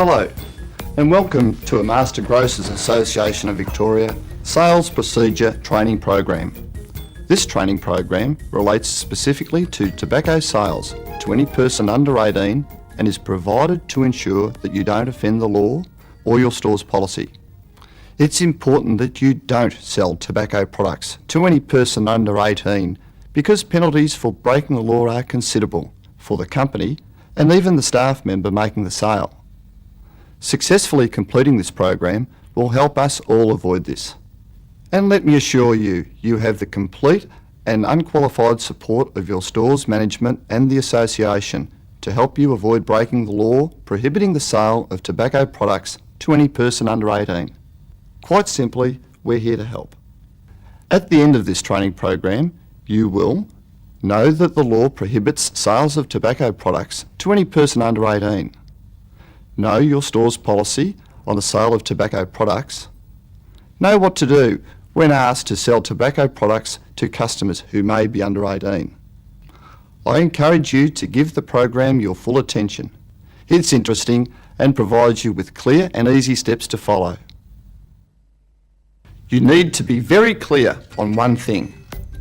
Hello and welcome to a Master Grocers Association of Victoria Sales Procedure Training Program. This training program relates specifically to tobacco sales to any person under 18 and is provided to ensure that you don't offend the law or your store's policy. It's important that you don't sell tobacco products to any person under 18 because penalties for breaking the law are considerable for the company and even the staff member making the sale. Successfully completing this program will help us all avoid this. And let me assure you, you have the complete and unqualified support of your store's management and the association to help you avoid breaking the law prohibiting the sale of tobacco products to any person under 18. Quite simply, we're here to help. At the end of this training program, you will know that the law prohibits sales of tobacco products to any person under 18. Know your store's policy on the sale of tobacco products. Know what to do when asked to sell tobacco products to customers who may be under 18. I encourage you to give the program your full attention. It's interesting and provides you with clear and easy steps to follow. You need to be very clear on one thing.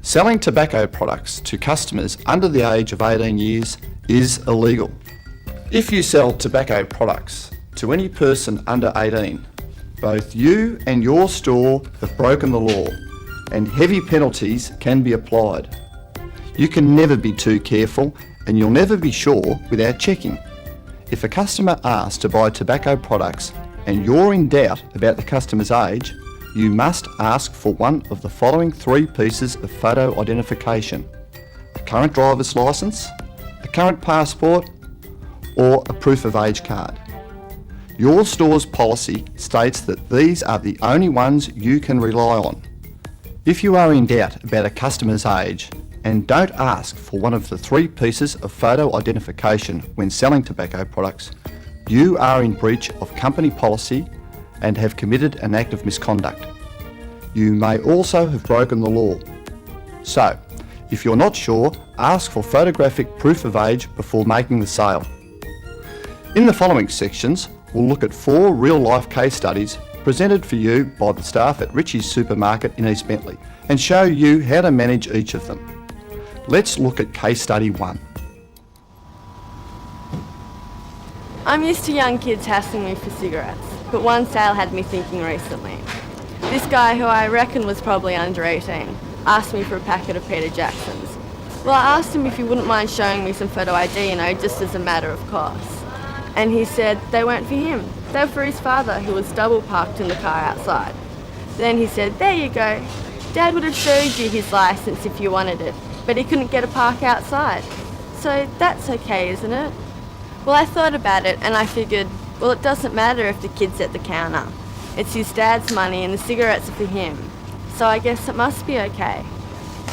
Selling tobacco products to customers under the age of 18 years is illegal. If you sell tobacco products to any person under 18, both you and your store have broken the law and heavy penalties can be applied. You can never be too careful and you'll never be sure without checking. If a customer asks to buy tobacco products and you're in doubt about the customer's age, you must ask for one of the following 3 pieces of photo identification: a current driver's licence, a current passport, or a proof of age card. Your store's policy states that these are the only ones you can rely on. If you are in doubt about a customer's age and don't ask for one of the 3 pieces of photo identification when selling tobacco products, you are in breach of company policy and have committed an act of misconduct. You may also have broken the law. So, if you're not sure, ask for photographic proof of age before making the sale. In the following sections, we'll look at 4 real-life case studies presented for you by the staff at Richie's Supermarket in East Bentley and show you how to manage each of them. Let's look at case study 1. I'm used to young kids hassling me for cigarettes, but one sale had me thinking recently. This guy, who I reckon was probably under 18, asked me for a packet of Peter Jacksons. Well, I asked him if he wouldn't mind showing me some photo ID, just as a matter of course. And he said they weren't for him. They were for his father, who was double parked in the car outside. Then he said, there you go. Dad would have showed you his licence if you wanted it, but he couldn't get a park outside. So that's okay, isn't it? Well, I thought about it and I figured, well, it doesn't matter if the kid's at the counter. It's his dad's money and the cigarettes are for him. So I guess it must be okay.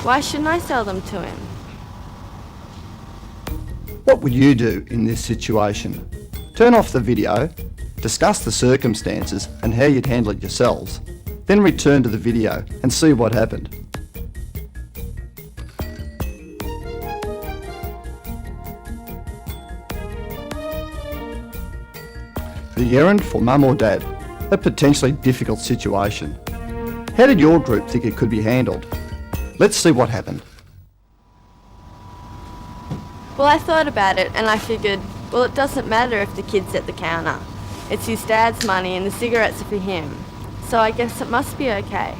Why shouldn't I sell them to him? What would you do in this situation? Turn off the video, discuss the circumstances and how you'd handle it yourselves, then return to the video and see what happened. The errand for mum or dad, a potentially difficult situation. How did your group think it could be handled? Let's see what happened. Well, I thought about it and I figured, well, it doesn't matter if the kid's at the counter. It's his dad's money and the cigarettes are for him. So I guess it must be okay.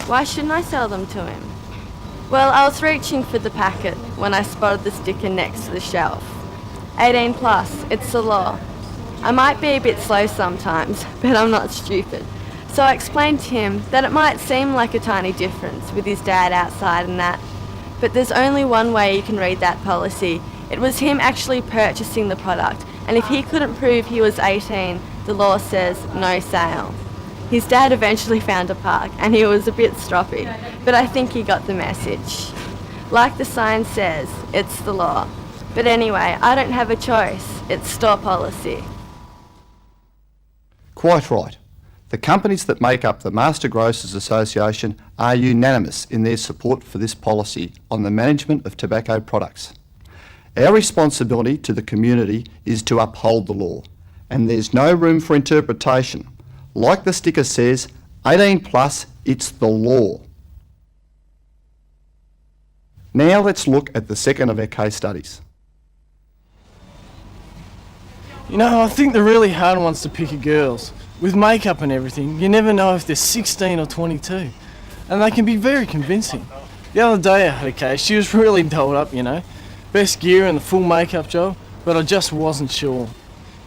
Why shouldn't I sell them to him? Well, I was reaching for the packet when I spotted the sticker next to the shelf. 18 plus, it's the law. I might be a bit slow sometimes, but I'm not stupid. So I explained to him that it might seem like a tiny difference with his dad outside and that, but there's only one way you can read that policy. It was him actually purchasing the product, and if he couldn't prove he was 18, the law says no sale. His dad eventually found a park, and he was a bit stroppy, but I think he got the message. Like the sign says, it's the law. But anyway, I don't have a choice. It's store policy. Quite right. The companies that make up the Master Grocers Association are unanimous in their support for this policy on the management of tobacco products. Our responsibility to the community is to uphold the law and there's no room for interpretation. Like the sticker says, 18 plus, it's the law. Now let's look at the second of our case studies. You know, I think the really hard ones to pick are girls. With makeup and everything, you never know if they're 16 or 22. And they can be very convincing. The other day I had a case, she was really dolled up, you know. Best gear and the full makeup job, but I just wasn't sure.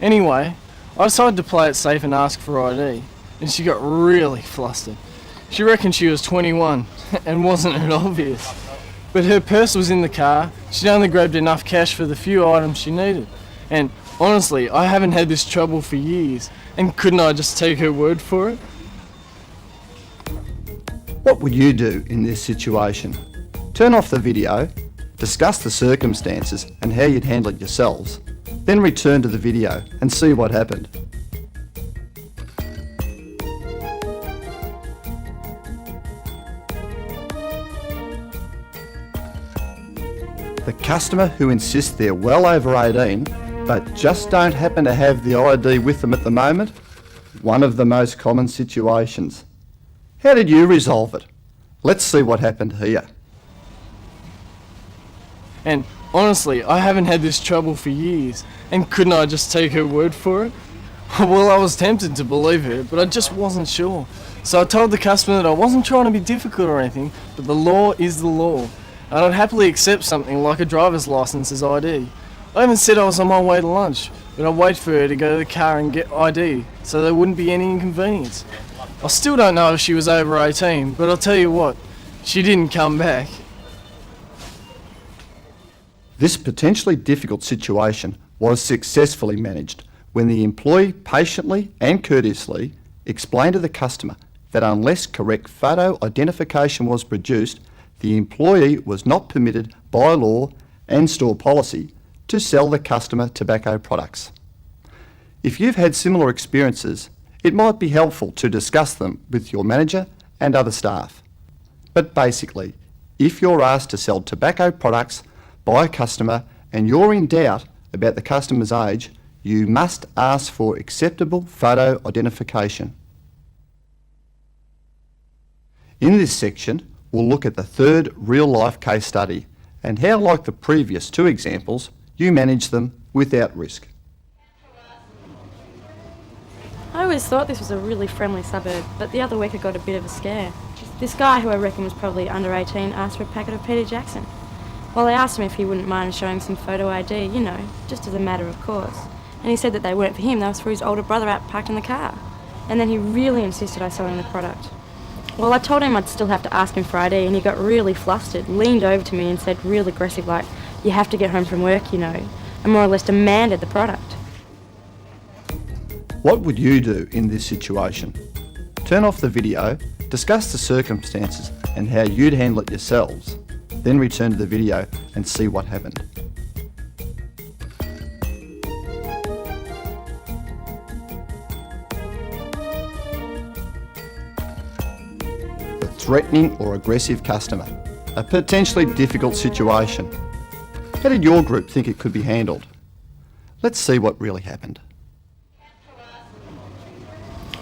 Anyway, I decided to play it safe and ask for ID, and she got really flustered. She reckoned she was 21, and wasn't it obvious? But her purse was in the car, she'd only grabbed enough cash for the few items she needed. And honestly, I haven't had this trouble for years, and couldn't I just take her word for it? What would you do in this situation? Turn off the video, discuss the circumstances and how you'd handle it yourselves, then return to the video and see what happened. The customer who insists they're well over 18 but just don't happen to have the ID with them at the moment? One of the most common situations. How did you resolve it? Let's see what happened here. And honestly, I haven't had this trouble for years, and couldn't I just take her word for it? Well, I was tempted to believe her, but I just wasn't sure. So I told the customer that I wasn't trying to be difficult or anything, but the law is the law, and I'd happily accept something like a driver's license as ID. I even said I was on my way to lunch, but I'd wait for her to go to the car and get ID, so there wouldn't be any inconvenience. I still don't know if she was over 18, but I'll tell you what, she didn't come back. This potentially difficult situation was successfully managed when the employee patiently and courteously explained to the customer that unless correct photo identification was produced, the employee was not permitted by law and store policy to sell the customer tobacco products. If you've had similar experiences, it might be helpful to discuss them with your manager and other staff. But basically, if you're asked to sell tobacco products by a customer and you're in doubt about the customer's age, you must ask for acceptable photo identification. In this section, we'll look at the third real-life case study and how, like the previous two examples, you manage them without risk. I always thought this was a really friendly suburb, but the other week I got a bit of a scare. This guy, who I reckon was probably under 18, asked for a packet of Peter Jackson. Well, I asked him if he wouldn't mind showing some photo ID, you know, just as a matter of course. And he said that they weren't for him, they was for his older brother out parked in the car. And then he really insisted I sell him the product. Well, I told him I'd still have to ask him for ID, and he got really flustered, leaned over to me and said real aggressive like, "You have to get home from work, you know," and more or less demanded the product. What would you do in this situation? Turn off the video, discuss the circumstances and how you'd handle it yourselves, then return to the video and see what happened. The threatening or aggressive customer, a potentially difficult situation. How did your group think it could be handled? Let's see what really happened.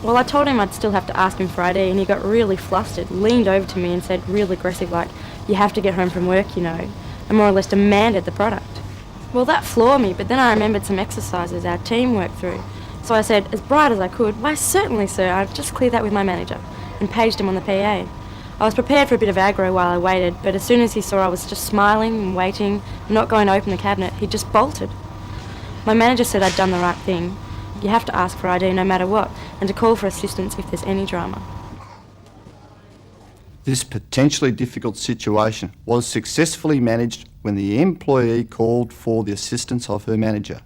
Well, I told him I'd still have to ask him for ID, and he got really flustered, leaned over to me and said real aggressive like, "You have to get home from work, you know," and more or less demanded the product. Well, that floored me, but then I remembered some exercises our team worked through. So I said, as bright as I could, "Why certainly, sir, I'll just clear that with my manager," and paged him on the PA. I was prepared for a bit of aggro while I waited, but as soon as he saw I was just smiling and waiting, not going to open the cabinet, he just bolted. My manager said I'd done the right thing. You have to ask for ID no matter what, and to call for assistance if there's any drama. This potentially difficult situation was successfully managed when the employee called for the assistance of her manager.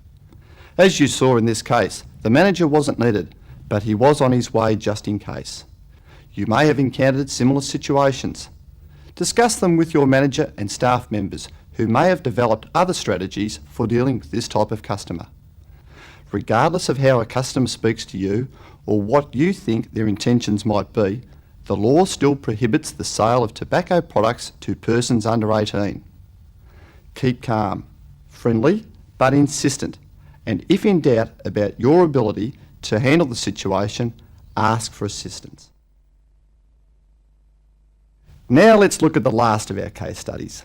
As you saw in this case, the manager wasn't needed, but he was on his way just in case. You may have encountered similar situations. Discuss them with your manager and staff members who may have developed other strategies for dealing with this type of customer. Regardless of how a customer speaks to you or what you think their intentions might be, the law still prohibits the sale of tobacco products to persons under 18. Keep calm, friendly but insistent, and if in doubt about your ability to handle the situation, ask for assistance. Now let's look at the last of our case studies.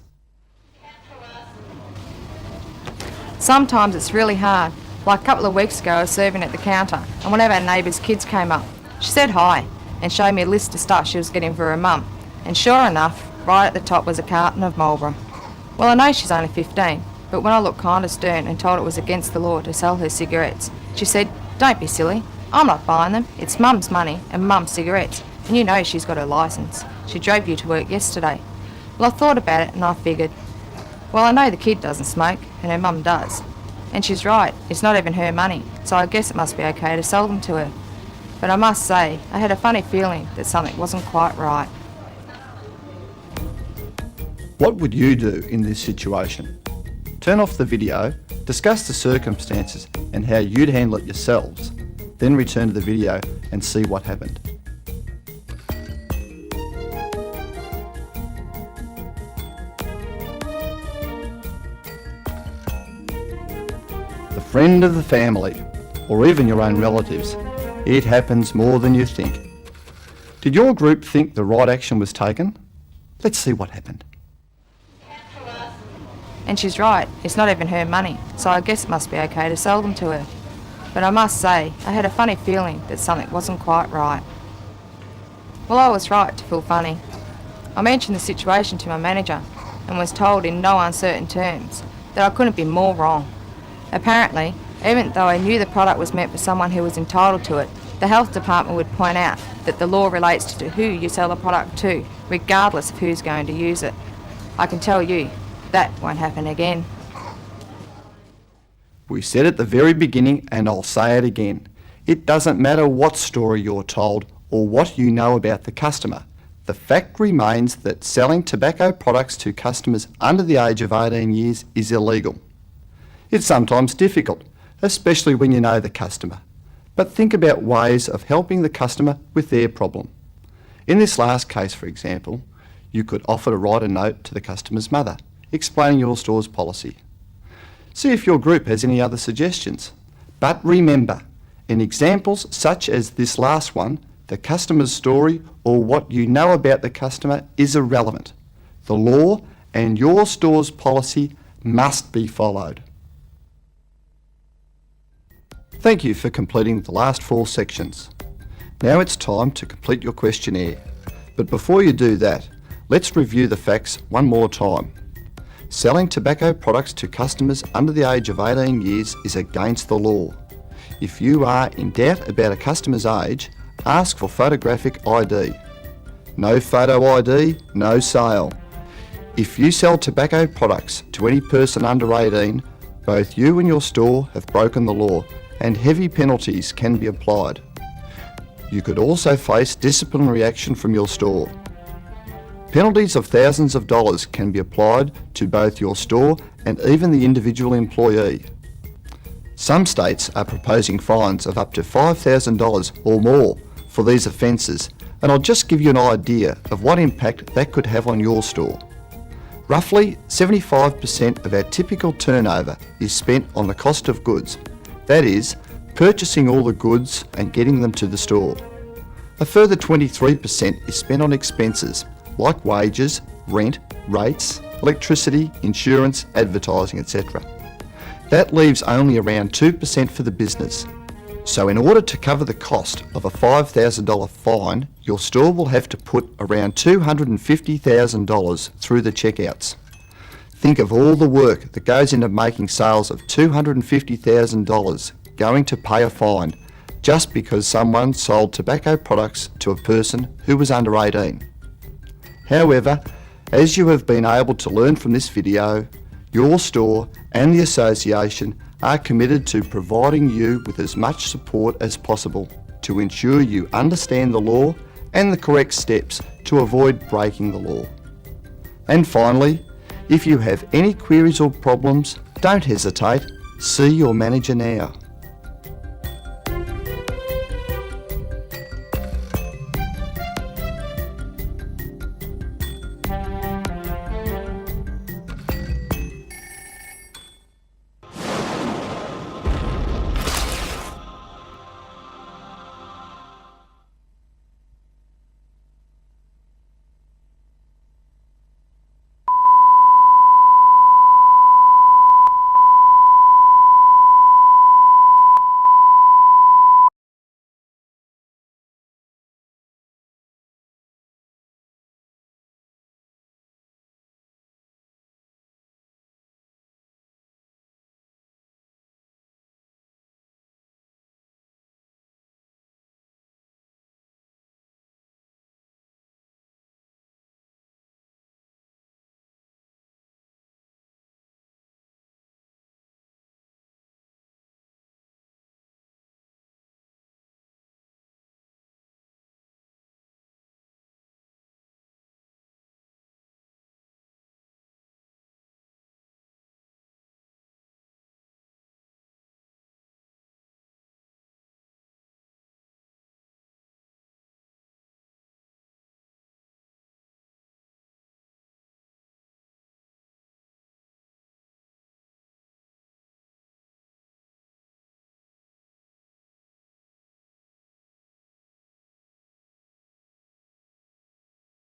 Sometimes it's really hard. Like a couple of weeks ago, I was serving at the counter, and one of our neighbour's kids came up. She said hi and showed me a list of stuff she was getting for her mum. And sure enough, right at the top was a carton of Marlboro. Well, I know she's only 15, but when I looked kind of stern and told it was against the law to sell her cigarettes, she said, "Don't be silly. I'm not buying them. It's Mum's money and Mum's cigarettes. And you know she's got her licence. She drove you to work yesterday." Well, I thought about it and I figured, well, I know the kid doesn't smoke and her mum does. And she's right, it's not even her money, so I guess it must be okay to sell them to her. But I must say, I had a funny feeling that something wasn't quite right. What would you do in this situation? Turn off the video, discuss the circumstances and how you'd handle it yourselves, then return to the video and see what happened. The friend of the family, or even your own relatives, it happens more than you think. Did your group think the right action was taken? Let's see what happened. And she's right, it's not even her money, so I guess it must be okay to sell them to her. But I must say, I had a funny feeling that something wasn't quite right. Well, I was right to feel funny. I mentioned the situation to my manager and was told in no uncertain terms that I couldn't be more wrong. Apparently, even though I knew the product was meant for someone who was entitled to it, the health department would point out that the law relates to who you sell the product to, regardless of who's going to use it. I can tell you, that won't happen again. We said at the very beginning, and I'll say it again, it doesn't matter what story you're told or what you know about the customer. The fact remains that selling tobacco products to customers under the age of 18 years is illegal. It's sometimes difficult, especially when you know the customer. But think about ways of helping the customer with their problem. In this last case, for example, you could offer to write a note to the customer's mother, explaining your store's policy. See if your group has any other suggestions. But remember, in examples such as this last one, the customer's story or what you know about the customer is irrelevant. The law and your store's policy must be followed. Thank you for completing the last 4 sections. Now it's time to complete your questionnaire. But before you do that, let's review the facts one more time. Selling tobacco products to customers under the age of 18 years is against the law. If you are in doubt about a customer's age, ask for photographic ID. No photo ID, no sale. If you sell tobacco products to any person under 18, both you and your store have broken the law, and heavy penalties can be applied. You could also face disciplinary action from your store. Penalties of thousands of dollars can be applied to both your store and even the individual employee. Some states are proposing fines of up to $5,000 or more for these offences, and I'll just give you an idea of what impact that could have on your store. Roughly 75% of our typical turnover is spent on the cost of goods. That is, purchasing all the goods and getting them to the store. A further 23% is spent on expenses like wages, rent, rates, electricity, insurance, advertising, etc. That leaves only around 2% for the business. So in order to cover the cost of a $5,000 fine, your store will have to put around $250,000 through the checkouts. Think of all the work that goes into making sales of $250,000 going to pay a fine just because someone sold tobacco products to a person who was under 18. However, as you have been able to learn from this video, your store and the association are committed to providing you with as much support as possible to ensure you understand the law and the correct steps to avoid breaking the law. And finally, if you have any queries or problems, don't hesitate, see your manager now.